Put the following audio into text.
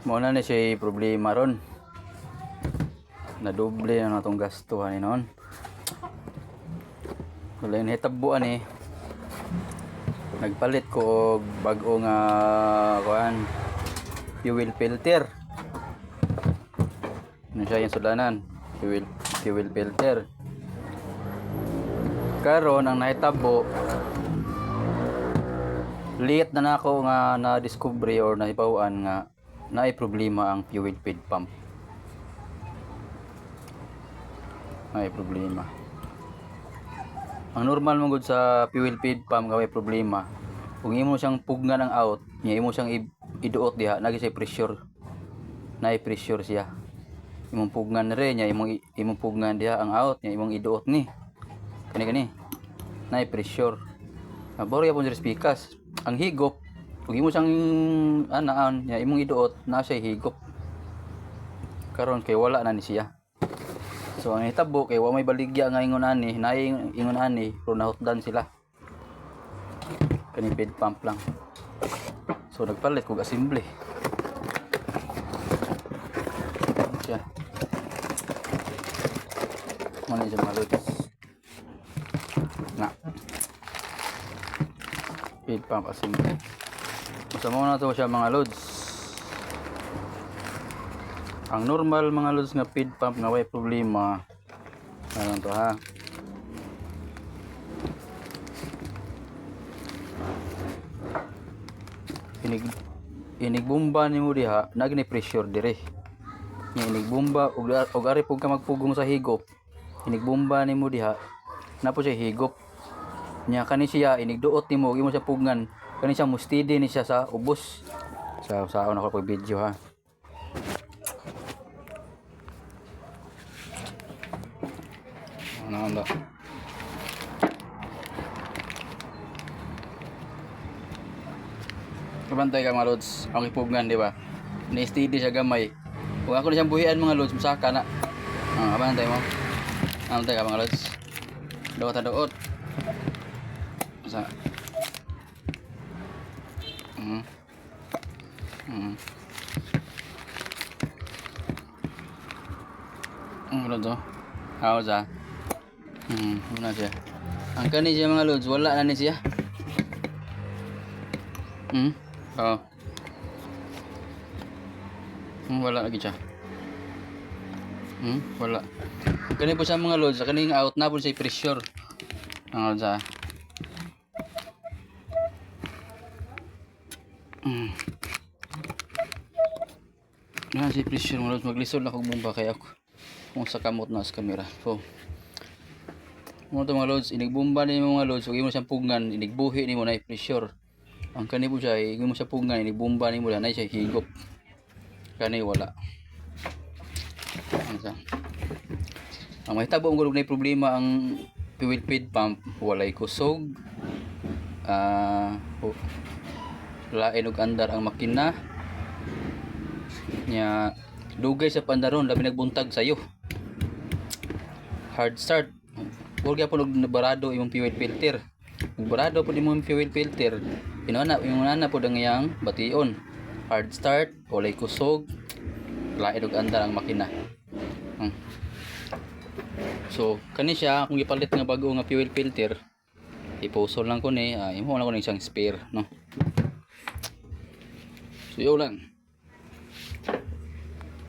Muna ni siya problema ron. Nadoble na natong gastuhan ni noon. Wala yung hitabuan eh. Nagpalit ko og bag-o nga kuan fuel filter. Ano siya yung sulanan? Fuel filter. Karon ang nahitabo late na nako nga na-discover or nahibawan nga naay problema ang fuel feed pump. May problema. Ang normal mong sa fuel feed pump nga may problema. Kung imo siyang pugnan ang out, nya imo siyang iduot diha, nagi say pressure. Naay pressure siya. Imong pugnan rin nya imong pugnan diha ang out, nya imong iduot ni. Kani naay pressure. Maboro ya pon pikas. Ang higop, kung imo siyang anaan, nya imong iduot na siya higop. Karon kay wala na ni siya. So ang hitabo kay wa may baligya nga ingon ani, naay ingon ani, pero nahutdan sila. Kani feed pump lang. So nagpalit kog assembly. Siya. Mana siya malut. Na. Feed pump assembly. Masama na to siya mga loads. Ang normal mga loads nga feed pump nga way problema. Ano to ha? Inig bomba nimo diha, nagni pressure dire. Inig bomba og ari pug ka magpugong sa higop. Inig bomba nimo diha, napo siya higop. Nya kani siya inig duot nimo, imo siya pugngan. Kani siya mustidi ni siya sa ubos. Sa una ko pag video ha. Ano. Kabantay ka mga loads, ang ipugnan di ba? Ni-steady siya gamay. Kung ako na siyang buhian mga loads, masaka na. Kabantay mo. Kabantay ka mga loads. Doot. Masa. Ano to? Ako sa. Muna siya. Ang kani siya mga loads, wala na ni siya. Oo. Wala lagi siya. Wala. Kani po sa mga loads, kaning out na po sa pressure. Ang sa. Yan si pressure mga loads, maglisod na kong bomba kaya ako. Kung sa kamot na sa camera. So, mga ito mga loads, inigbomba ni mga loads, huwag mo siyang pugnan, inigbuhi ni mo na pressure. Ang kani po siya, huwag mo siya pugnan, inigbomba ni mo na siya higop. Kani wala. Ang mahitabo ang gulog na problema ang fuel feed pump, walay kusog, lain og andar ang makina, nya dugay sa pandaron, labi nagbuntag sayo. Hard start. Huwag po barado yung fuel filter. Kung barado po yung fuel filter, yung nana po yung bation. Hard start, walay kusog, lain og andar ang makina. So, kani siya, kung ipalit nga bago nga fuel filter, ipusol lang ko ni, imo lang ko ng isang spare, no? So, yun lang.